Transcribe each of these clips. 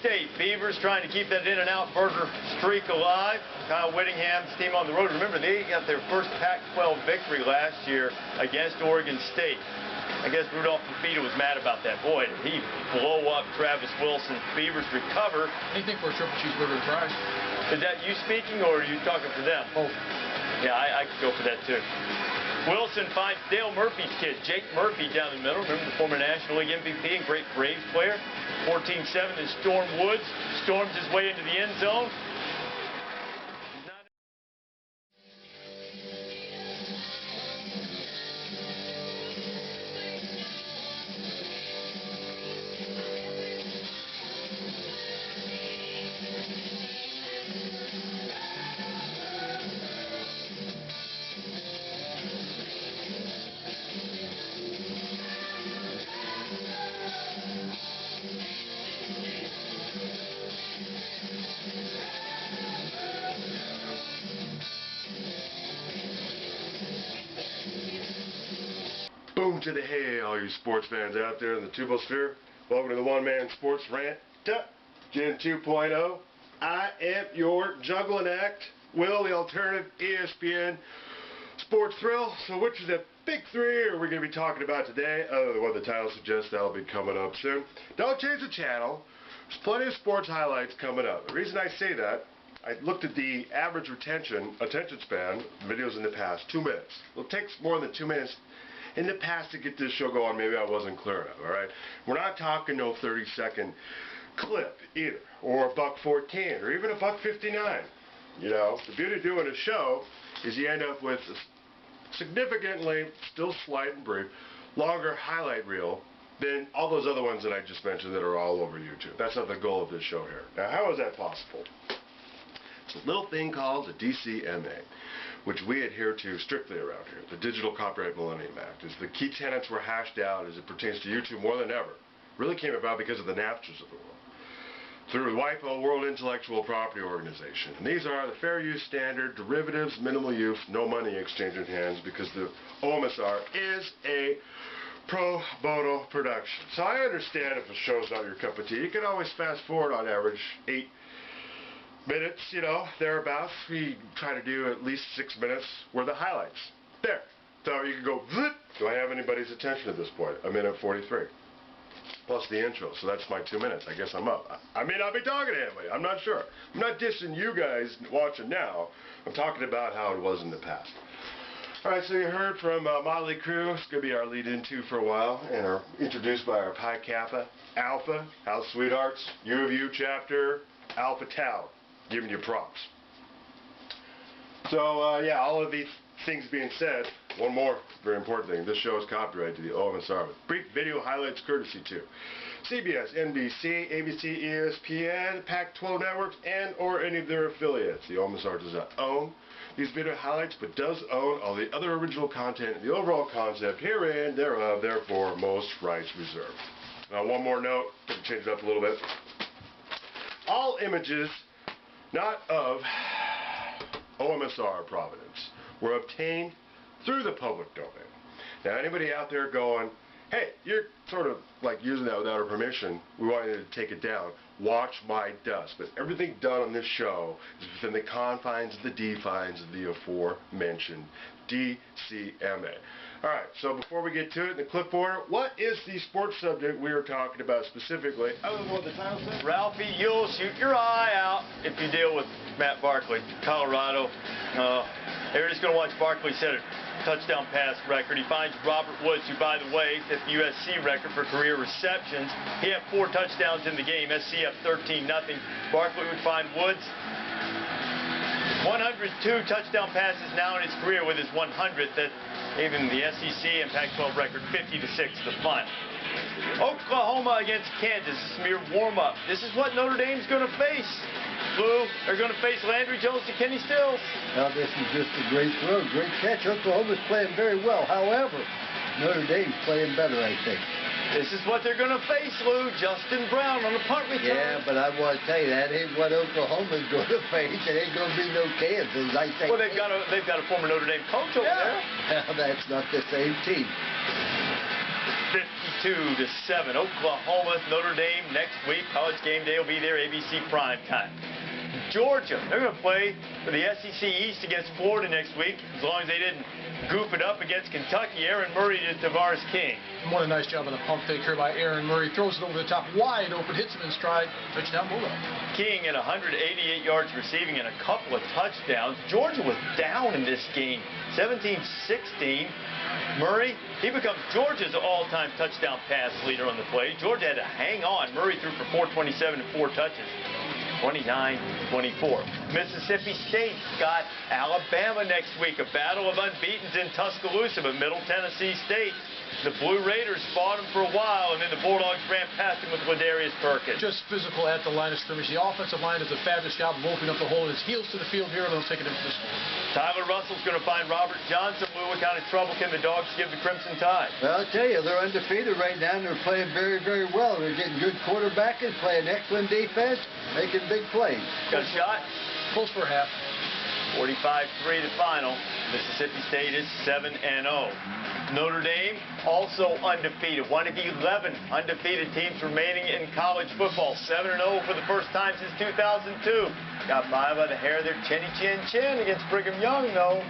State. Beavers trying to keep that in-and-out burger streak alive. Kyle Whittingham's team on the road. Remember, they got their first Pac-12 victory last year against Oregon State. I guess Rudolph Fafita was mad about that. Boy, did he blow up Travis Wilson. Beavers recover. Anything for a triple cheeseburger and fries. Is that you speaking, or are you talking for them? Oh. Yeah, I could go for that, too. Wilson finds Dale Murphy's kid, Jake Murphy, down the middle. Remember the former National League MVP and great Braves player? 14-7 is Storm Woods. Storms his way into the end zone. Boom to the hay, all you sports fans out there in the Tubosphere. Welcome to the One-Man Sports Rant, Gen 2.0. I am your juggling act, Will, the alternative ESPN sports thrill. So which is the big three are we going to be talking about today? Other than what the title suggests, that'll be coming up soon. Don't change the channel. There's plenty of sports highlights coming up. The reason I say that, I looked at the average attention span, videos in the past, 2 minutes. It takes more than 2 minutes in the past to get this show going. Maybe I wasn't clear enough, alright? We're not talking no 30-second clip either, or a $1.14, or even a $1.59. You know, the beauty of doing a show is you end up with a significantly, still slight and brief, longer highlight reel than all those other ones that I just mentioned that are all over YouTube. That's not the goal of this show here. Now, how is that possible? It's a little thing called the DCMA, which we adhere to strictly around here. The Digital Copyright Millennium Act. Is the key tenets were hashed out as it pertains to YouTube more than ever. Really came about because of the Napsters of the world. Through WIPO, World Intellectual Property Organization. And these are the fair use standard, derivatives, minimal use, no money exchange in hands, because the OMSR is a pro bono production. So I understand if a show's not your cup of tea. You can always fast forward on average 8 minutes, you know, thereabouts. We try to do at least 6 minutes worth of highlights. There. So you can go, zip. Do I have anybody's attention at this point? A minute 43. Plus the intro, so that's my 2 minutes. I guess I'm up. I may not be talking to anybody. I'm not sure. I'm not dissing you guys watching now. I'm talking about how it was in the past. Alright, so you heard from Motley Crue. It's going to be our lead-into for a while, and are introduced by our Pi Kappa Alpha House Sweethearts, U of U chapter, Alpha Tau. Giving you props. So, yeah, all of these things being said, one more very important thing. This show is copyrighted to the OMSR with brief video highlights courtesy to CBS, NBC, ABC, ESPN, Pac-12 networks, and or any of their affiliates. The OMSR does not own these video highlights, but does own all the other original content and the overall concept herein, thereof, therefore, most rights reserved. Now, one more note, to change it up a little bit. All images not of OMSR provenance were obtained through the public domain. Now, anybody out there going, hey, you're sort of like using that without our permission, we want you to take it down. Watch my dust. But everything done on this show is within the confines of the defines of the aforementioned DCMA. Alright, so before we get to it in the clipboard, what is the sports subject we are talking about specifically, other than what the title says? Ralphie, you'll shoot your eye out if you deal with Matt Barkley, Colorado. They're just going to watch Barkley set a touchdown pass record. He finds Robert Woods, who, by the way, set the USC record for career receptions. He had 4 touchdowns in the game. SC up 13-0. Barkley would find Woods 102 touchdown passes now in his career with his 100th. That even the SEC and Pac-12 record 50-6 the final. Oklahoma against Kansas, mere warm-up. This is what Notre Dame's going to face. Blue, they're going to face Landry Jones and Kenny Stills. Now this is just a great throw, great catch. Oklahoma's playing very well. However, Notre Dame's playing better, I think. This is what they're going to face, Lou. Justin Brown on the punt return. Yeah, but I want to tell you, that ain't what Oklahoma's going to face. It ain't going to be no Kansas, I think. Well, they've got a former Notre Dame coach over there. Well, that's not the same team. 52-7. Oklahoma, Notre Dame next week. College game day will be there, ABC primetime. Georgia, they're going to play for the SEC East against Florida next week, as long as they didn't goof it up against Kentucky. Aaron Murray to Tavares King. What a nice job on the pump fake here by Aaron Murray. Throws it over the top, wide open, hits him in stride. Touchdown, Bulldog. King at 188 yards receiving and a couple of touchdowns. Georgia was down in this game, 17-16. Murray, he becomes Georgia's all-time touchdown pass leader on the play. Georgia had to hang on. Murray threw for 427 and 4 touches. 29-24. Mississippi State's got Alabama next week. A battle of unbeatens in Tuscaloosa, but Middle Tennessee State, the Blue Raiders fought him for a while, and then the Bulldogs ran past him with Ladarius Perkins. Just physical at the line of scrimmage. The offensive line does a fabulous job of opening up the hole. His heels to the field here, and they'll take it in for the score. Tyler Russell's going to find Robert Johnson. Lou, what kind of trouble can the Dogs give the Crimson Tide? Well, I'll tell you, they're undefeated right now, and they're playing very, very well. They're getting good quarterbacking, playing excellent defense, making big plays. Got a shot? Close for a half. 45-3 the final. Mississippi State is 7-0. Notre Dame also undefeated. One of 11 undefeated teams remaining in college football. 7-0 for the first time since 2002. Got by the hair of their chinny chin chin against Brigham Young, though.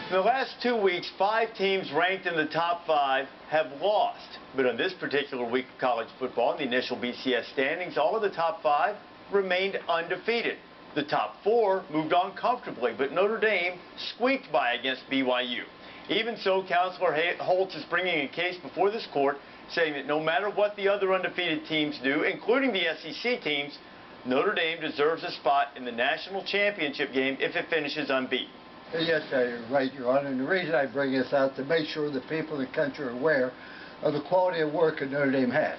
In the last 2 weeks, 5 teams ranked in the top 5 have lost. But on this particular week of college football, in the initial BCS standings, all of the top 5 remained undefeated. The top 4 moved on comfortably, but Notre Dame squeaked by against BYU. Even so, Counselor Holtz is bringing a case before this court, saying that no matter what the other undefeated teams do, including the SEC teams, Notre Dame deserves a spot in the national championship game if it finishes unbeaten. Yes, you're right, Your Honor. And the reason I bring this out to make sure the people in the country are aware of the quality of work that Notre Dame has.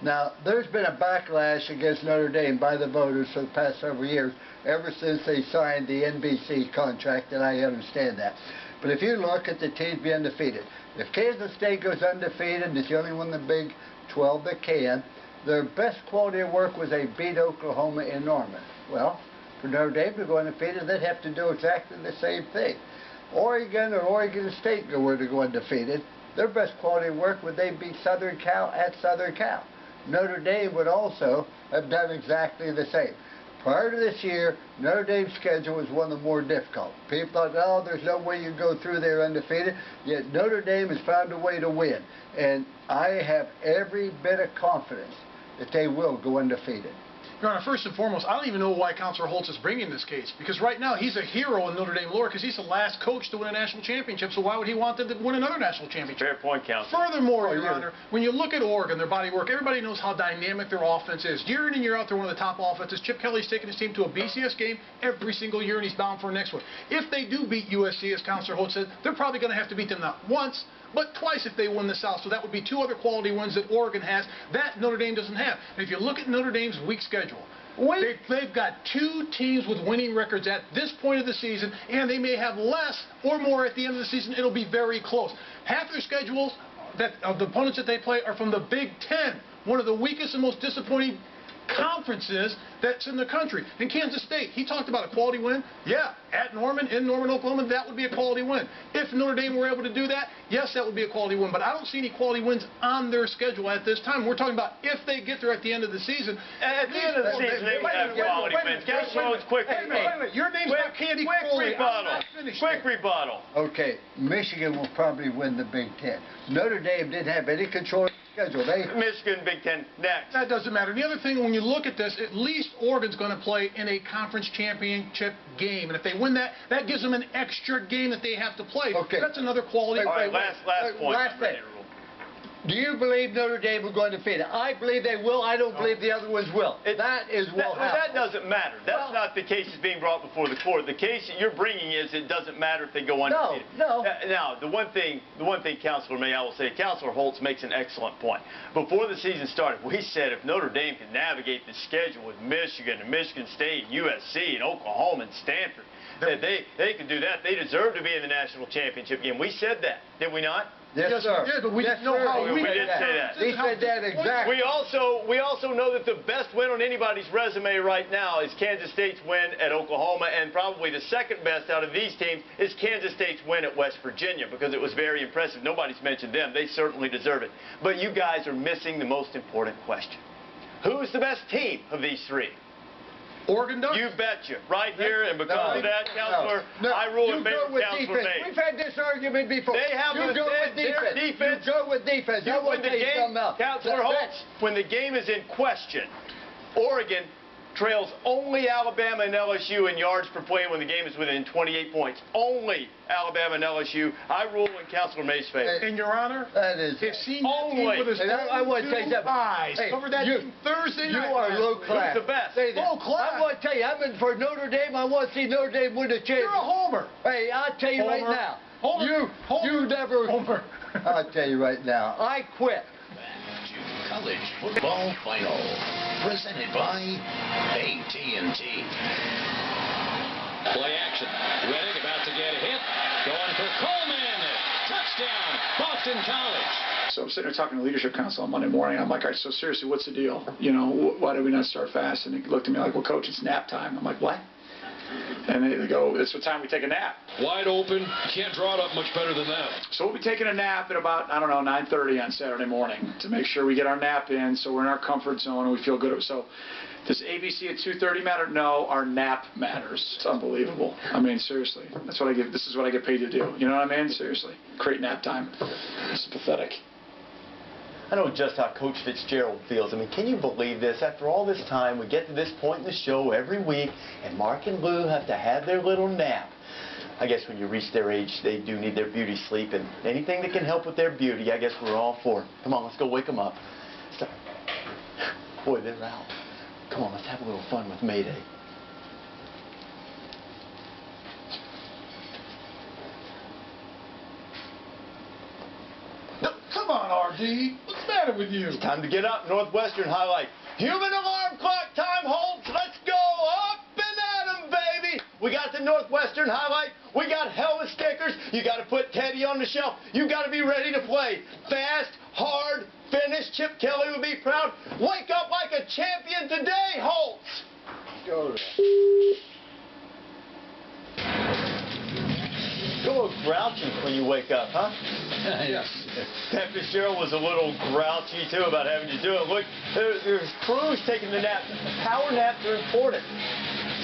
Now, there's been a backlash against Notre Dame by the voters for the past several years, ever since they signed the NBC contract, and I understand that. But if you look at the teams being undefeated, if Kansas State goes undefeated, and it's the only one in the Big 12 that can, their best quality of work was they beat Oklahoma in Norman. Well, for Notre Dame to go undefeated, they'd have to do exactly the same thing. Oregon or Oregon State were to go undefeated, their best quality of work would they beat Southern Cal at Southern Cal. Notre Dame would also have done exactly the same. Prior to this year, Notre Dame's schedule was one of the more difficult. People thought, oh, there's no way you go through there undefeated. Yet Notre Dame has found a way to win. And I have every bit of confidence that they will go undefeated. Your Honor, first and foremost, I don't even know why Counselor Holtz is bringing this case. Because right now, he's a hero in Notre Dame lore because he's the last coach to win a national championship. So why would he want them to win another national championship? Fair point, Counselor. Furthermore, Your Honor, when you look at Oregon, their body work, everybody knows how dynamic their offense is. Year in and year out, they're one of the top offenses. Chip Kelly's taken his team to a BCS game every single year, and he's bound for the next one. If they do beat USC, as Counselor Holtz said, they're probably going to have to beat them not once, but twice if they win the South. So that would be 2 other quality wins that Oregon has that Notre Dame doesn't have. And if you look at Notre Dame's week schedule, they've got 2 teams with winning records at this point of the season, and they may have less or more at the end of the season. It'll be very close. Half their schedules of the opponents that they play are from the Big Ten, one of the weakest and most disappointing conferences that's in the country. In Kansas State, he talked about a quality win. Yeah, at Norman, in Norman, Oklahoma, that would be a quality win. If Notre Dame were able to do that, yes, that would be a quality win. But I don't see any quality wins on their schedule at this time. We're talking about if they get there at the end of the season. At the end of the season, they would have quality wins. Quick rebuttal. Your name's not Candy Crowley. Quick rebuttal. Okay, Michigan will probably win the Big Ten. Notre Dame didn't have any control of the schedule. Michigan, Big Ten, next. That doesn't matter. The other thing, when you look at this, at least Oregon's going to play in a conference championship game. And if they win that, that gives them an extra game that they have to play. Okay. That's another quality. All right, last point. Last thing. Do you believe Notre Dame will go undefeated? I believe they will. I don't believe the other ones will. That doesn't matter. That's not the case that's being brought before the court. The case that you're bringing is it doesn't matter if they go undefeated. No. Now, the one thing, Counselor May, I will say, Counselor Holtz makes an excellent point. Before the season started, we said if Notre Dame can navigate the schedule with Michigan and Michigan State, and USC, and Oklahoma and Stanford, that they can do that. They deserve to be in the national championship game. We said that, did we not? Yes, sir. Yeah, but we Yes, didn't know sir. how we didn't say that. He said that exactly. We also know that the best win on anybody's resume right now is Kansas State's win at Oklahoma, and probably the second best out of these teams is Kansas State's win at West Virginia, because it was very impressive. Nobody's mentioned them. They certainly deserve it. But you guys are missing the most important question. Who's the best team of these three? Oregon does. You betcha. Right here, and because of that, Counselor, No. I rule in You favor go of with Counselor defense. May. We've had this argument before. They have you go with their defense. defense. You go with defense. I When want the to tell you something game, else. Counselor Holtz, when the game is in question, Oregon trails only Alabama and LSU in yards per play when the game is within 28 points. Only Alabama and LSU. I rule in Counselor May's favor. In your honor, That is. if seeing Only. that team with his And I want to tell you something. eyes, Hey, covered that you- team Thursday You night. are low class. Who's the best? Say that. Low class. I want to tell you, I'm in for Notre Dame. I want to see Notre Dame win the championship. You're a homer. Hey, I'll tell you right Homer. now. Homer. You never. Homer. I'll tell you right now. I quit. Back to college football final, presented by AT&T. Play action. Reddick about to get a hit. Going for Coleman. Touchdown, Boston College. So I'm sitting there talking to leadership council on Monday morning. I'm like, all right, so seriously, what's the deal? You know, why did we not start fast? And he looked at me like, well, coach, it's nap time. I'm like, what? And they go, it's the time we take a nap. Wide open. Can't draw it up much better than that. So we'll be taking a nap at about, I don't know, 9:30 on Saturday morning to make sure we get our nap in so we're in our comfort zone and we feel good. So does ABC at 2:30 matter? No, our nap matters. It's unbelievable. I mean, seriously. That's what I get. This is what I get paid to do. You know what I mean? Seriously. Create nap time. It's pathetic. I know just how Coach Fitzgerald feels. I mean, can you believe this? After all this time, we get to this point in the show every week, and Mark and Lou have to have their little nap. I guess when you reach their age, they do need their beauty sleep, and anything that can help with their beauty, I guess we're all for. Come on, let's go wake them up. So, boy, they're out. Come on, let's have a little fun with Mayday. Come on, RD. What's the matter with you? It's time to get up. Northwestern highlight. Human alarm clock time, Holtz. Let's go up and at 'em, baby. We got the Northwestern highlight. We got hella stickers. You got to put Teddy on the shelf. You got to be ready to play. Fast, hard, finish. Chip Kelly would be proud. Wake up like a champion today, Holtz. Go You're a little grouchy when you wake up, huh? Yes. Pat Fitzgerald was a little grouchy, too, about having to do it. Look, there's crews taking the nap. Power naps are important.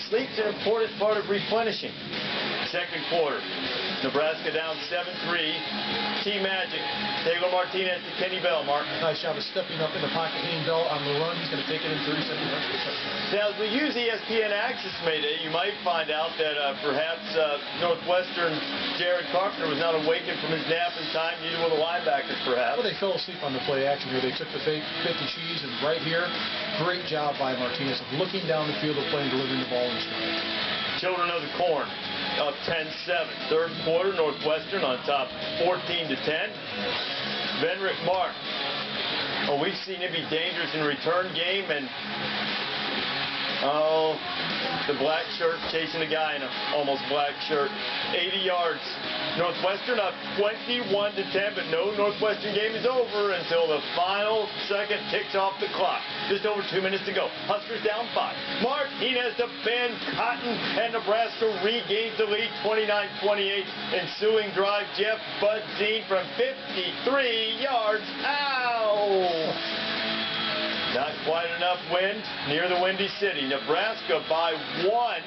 Sleep's an important part of replenishing. Second quarter. Nebraska down 7-3. T-Magic. Taylor Martinez to Kenny Bell, Mark. Nice job of stepping up in the pocket, hitting Bell on the run. He's going to take it in 30 seconds. Now, as we use ESPN Access Mayday, you might find out that perhaps Northwestern's Jared Carpenter was not awakened from his nap in time, neither were the linebackers, perhaps. Well, they fell asleep on the play action here. They took the fake 50 cheese, and right here, great job by Martinez of looking down the field of play and delivering the ball in stride. Children of the Corn up 10-7. Third quarter, Northwestern on top 14-10. Venrick Mark. Oh, we've seen him be dangerous in return game, and the black shirt chasing a guy in an almost black shirt. 80 yards. Northwestern up 21-10, but no Northwestern game is over until the final second ticks off the clock. Just over 2 minutes to go. Huskers down 5. Martinez to Ben Cotton, and Nebraska regains the lead 29-28. Ensuing drive, Jeff Budzine from 53 yards. Ow! Not quite enough wind near the Windy City. Nebraska by 1.